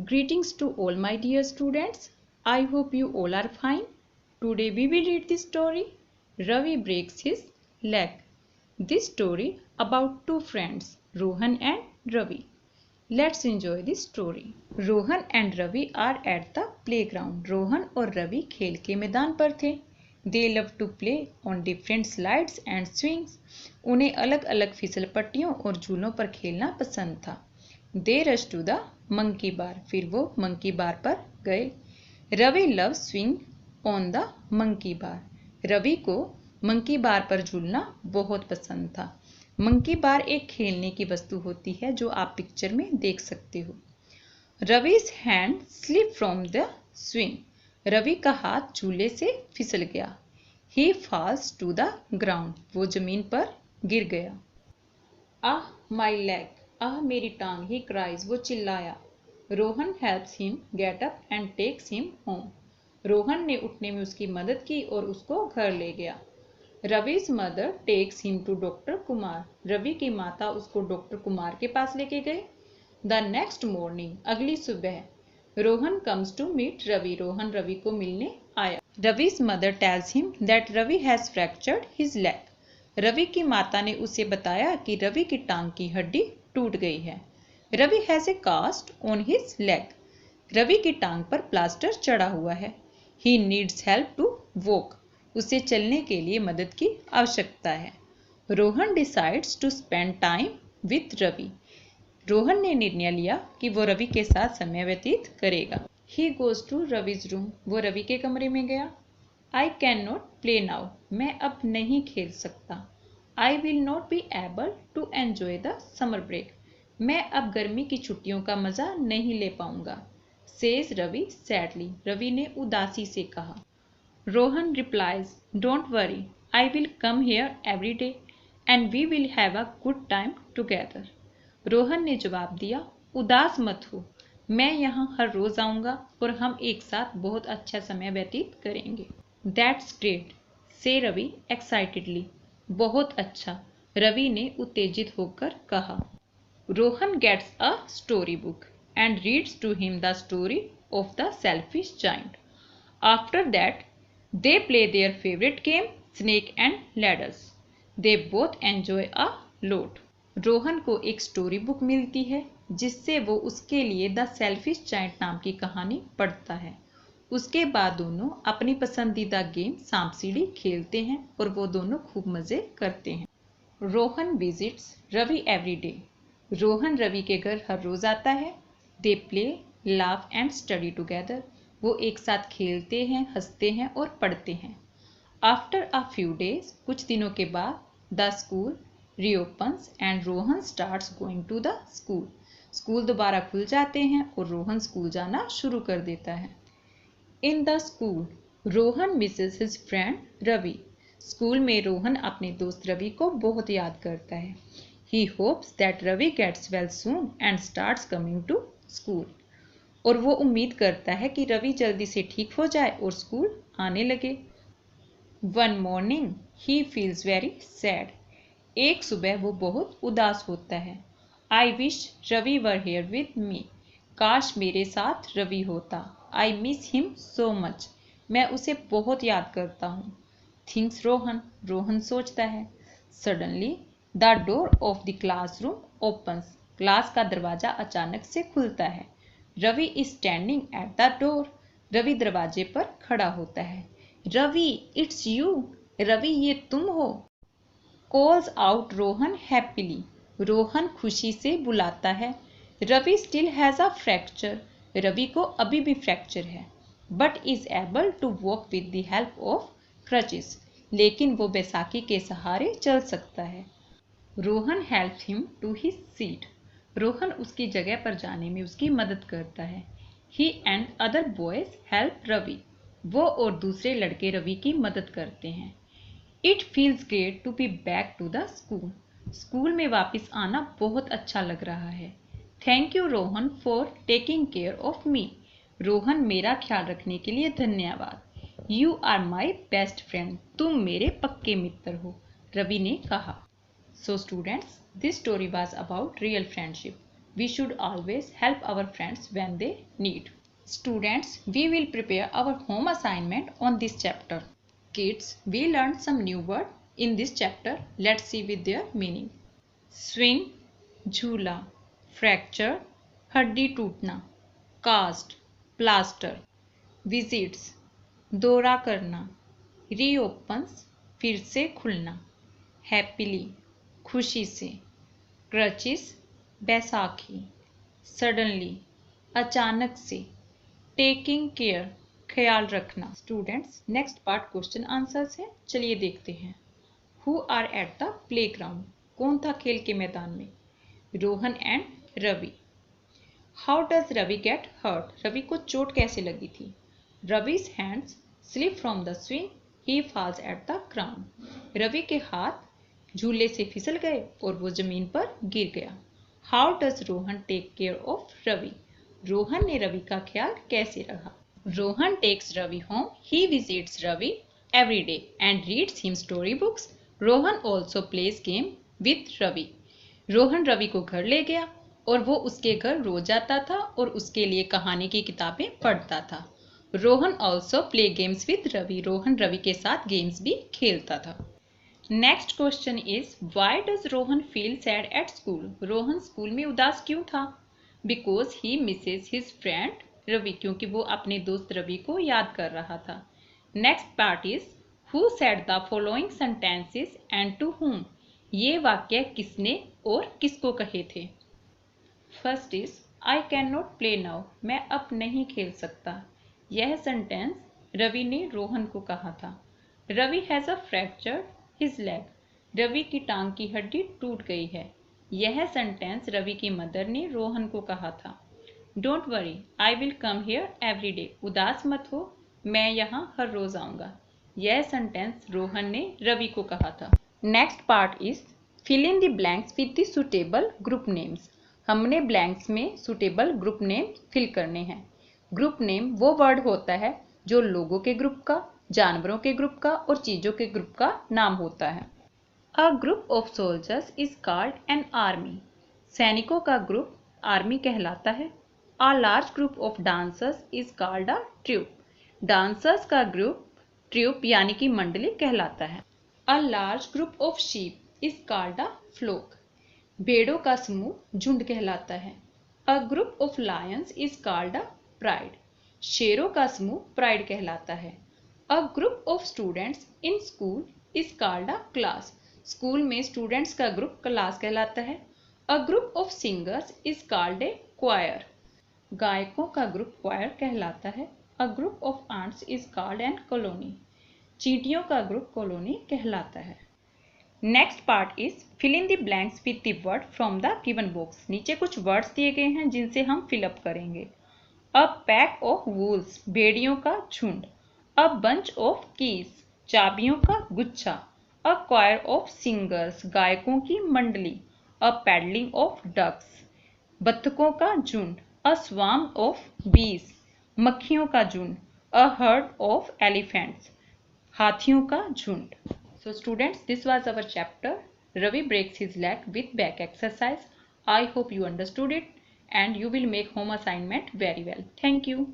Greetings to all my dear students. I hope you all are fine. Today we will read the story Ravi Breaks His Leg. This story about two friends Rohan and Ravi. Let's enjoy the story. Rohan and Ravi are at the playground. Rohan और रवि खेल के मैदान पर थे. They love to play on different slides and swings. उन्हें अलग अलग फिसल पट्टियों और झूलों पर खेलना पसंद था. They rushed to the monkey bar. फिर वो मंकी बार पर गए. Ravi love swing on the monkey bar. Ravi को मंकी बार पर झूलना बहुत पसंद था. मंकी बार एक खेलने की वस्तु होती है जो आप पिक्चर में देख सकते हो. Ravi's hand slip from the swing. Ravi का हाथ झूले से फिसल गया. He falls to the ground. वो जमीन पर गिर गया. आह माई लेग. आह मेरी टांग. He cries. वो चिल्लाया. Rohan helps him get up and takes him home. Rohan ने उठने में उसकी मदद की और उसको घर ले गया. Ravi's mother takes him to doctor Kumar. Ravi की माता उसको डॉक्टर कुमार के पास लेके गए. The next morning. अगली सुबह. Rohan comes to meet Ravi. Rohan Ravi को मिलने आया. Ravi's mother tells him that Ravi has fractured his leg. Ravi की माता ने उसे बताया कि रवि की टांग की हड्डी टूट गई है. Ravi has a cast on his leg. Ravi की टांग पर प्लास्टर चढ़ा हुआ है. He needs help to walk. उसे चलने के लिए मदद की आवश्यकता है. Rohan decides to spend time with Ravi. Rohan ने निर्णय लिया कि वो रवि के साथ समय व्यतीत करेगा. He goes to Ravi's room. वो रवि के कमरे में गया. I can not play now. मैं अब नहीं खेल सकता. I will not be able to enjoy the summer break. मैं अब गर्मी की छुट्टियों का मजा नहीं ले पाऊंगा. Says Ravi sadly. रवि ने उदासी से कहा. Rohan replies don't worry. I will come here every day and we will have a good time together. Rohan ने जवाब दिया उदास मत हो. मैं यहाँ हर रोज आऊंगा और हम एक साथ बहुत अच्छा समय व्यतीत करेंगे. दैट्स ग्रेट से रवि एक्साइटेडली. बहुत अच्छा. रवि ने उत्तेजित होकर कहा. Rohan gets a story book and reads to him the story of the selfish giant. After that, they play their favorite game, snake and ladders. They both enjoy a lot. Rohan को एक story book मिलती है जिससे वो उसके लिए the selfish giant नाम की कहानी पढ़ता है. उसके बाद दोनों अपनी पसंदीदा गेम सांप सीढ़ी खेलते हैं और वो दोनों खूब मजे करते हैं. Rohan visits Ravi every day. Rohan Ravi के घर हर रोज आता है. They play laugh and study together. वो एक साथ खेलते हैं, हंसते हैं और पढ़ते हैं. After a few days. कुछ दिनों के बाद the school reopens and Rohan starts going to the school. School दोबारा खुल जाते हैं और रोहन स्कूल जाना शुरू कर देता है. In the school Rohan misses his friend Ravi. School में रोहन अपने दोस्त रवि को बहुत याद करता है. He hopes that Ravi gets well soon and starts coming to school. और वो उम्मीद करता है कि रवि जल्दी से ठीक हो जाए और स्कूल आने लगे. One morning he feels very sad. एक सुबह वो बहुत उदास होता है. I wish Ravi were here with me. काश मेरे साथ रवि होता. I miss him so much. मैं उसे बहुत याद करता हूँ. Thinks Rohan. रोहन सोचता है. Suddenly the door of the classroom opens. Class का दरवाजा अचानक से खुलता है. Ravi is standing at the door. Ravi दरवाजे पर खड़ा होता है. Ravi it's you. रवि ये तुम हो. Calls out Rohan happily. Rohan खुशी से बुलाता है. Ravi still has a fracture. Ravi को अभी भी फ्रैक्चर है. But is able to walk with the help of crutches. लेकिन वो बैसाखी के सहारे चल सकता है. Rohan help him to his seat. Rohan उसकी जगह पर जाने में उसकी मदद करता है. He and other boys help Ravi. वो और दूसरे लड़के रवि की मदद करते हैं. It feels great to be back to the school. School में वापस आना बहुत अच्छा लग रहा है. Thank you Rohan for taking care of me. Rohan मेरा ख्याल रखने के लिए धन्यवाद. You are my best friend. तुम मेरे पक्के मित्र हो. रवि ने कहा. So students, this story was about real friendship. We should always help our friends when they need. Students, we will prepare our home assignment on this chapter. Kids, we learned some new word in this chapter. Let's see with their meaning. Swing, झूला, fracture, हड्डी टूटना, cast, plaster, visits, दौरा करना, reopens, फिर से खुलना, happily, खुशी से, crutches, Baisakhi, suddenly, अचानक से, टेकिंग केयर, ख्याल रखना। Students, next part question answers है, चलिए देखते हैं। Who are at the playground, कौन था खेल के मैदान में? Rohan and Ravi. How does Ravi get hurt, Ravi को चोट कैसे लगी थी? Ravi's hands slip from the swing, he falls at the ground. Ravi के हाथ झूले से फिसल गए और वो जमीन पर गिर गया। How does Rohan take care of Ravi, Rohan ने रवि का ख्याल कैसे रखा? Rohan takes Ravi home, he visits Ravi every day and reads him story books. Rohan also plays game with Ravi, Rohan Ravi को घर ले गया और वो उसके घर रोज जाता था और उसके लिए कहानी की किताबें पढ़ता था। Rohan also play games with Ravi, Rohan Ravi के साथ गेम्स भी खेलता था। Next question is why does Rohan feel sad at school, Rohan school में उदास क्यों था? Because he misses his friend Ravi, क्योंकि वो अपने दोस्त रवि को याद कर रहा था। Next part is who said the following sentences and to whom, ये वाक्य किसने और किसको कहे थे? First is I can not play now, मैं अब नहीं खेल सकता। यह सेंटेंस रवि ने रोहन को कहा था। Ravi has a fractured his leg, Ravi की टांग की हड्डी टूट गई है। यह सेंटेंस रवि की मदर ने रोहन को कहा था। Don't worry, I will come here every day, उदास मत हो, मैं यहाँ हर रोज आऊँगा। यह सेंटेंस रोहन ने रवि को कहा था। Next part is fill in the blanks with the suitable group names, हमने ब्लैंक्स में सुटेबल ग्रुप नेम फिल करने हैं। ग्रुप नेम वो वर्ड होता है जो लोगों के ग्रुप का, जानवरों के ग्रुप का और चीज़ों के ग्रुप का नाम होता है। A group of soldiers is called an army. सैनिकों का ग्रुप आर्मी कहलाता है। A large group of dancers is called a troop. Dancers का ग्रुप ट्रूप यानी कि मंडली कहलाता है। A large group of sheep is called a flock. भेड़ों का समूह झुंड कहलाता है। A group of lions is called a pride. शेरों का समूह प्राइड कहलाता है। A group of students in school is called a class. School में स्टूडेंट्स का ग्रुप क्लास कहलाता है। A group of singers is called a choir, गायकों का ग्रुप क्वायर कहलाता है। A group of ants is called an colony, चींटियों का ग्रुप कॉलोनी कहलाता है। Next part is fill in the blanks with the word from the given box, नीचे कुछ वर्ड्स दिए गए हैं जिनसे हम फिलअप करेंगे। अ पैक ऑफ वूल्स, भेड़ियों का झुंड। अ बंच ऑफ कीज, चाबियों का गुच्छा। अ क्वायर ऑफ सिंगर्स, गायकों की मंडली। अ पैडलिंग ऑफ डक्स, बत्तखों का झुंड। अ स्वार्म ऑफ बीज, मक्खियों का झुंड। अ हर्ड ऑफ एलिफेंट्स, हाथियों का झुंड। So students, this was our chapter Ravi breaks his leg with back exercise. I hope you understood it and you will make home assignment very well. Thank you.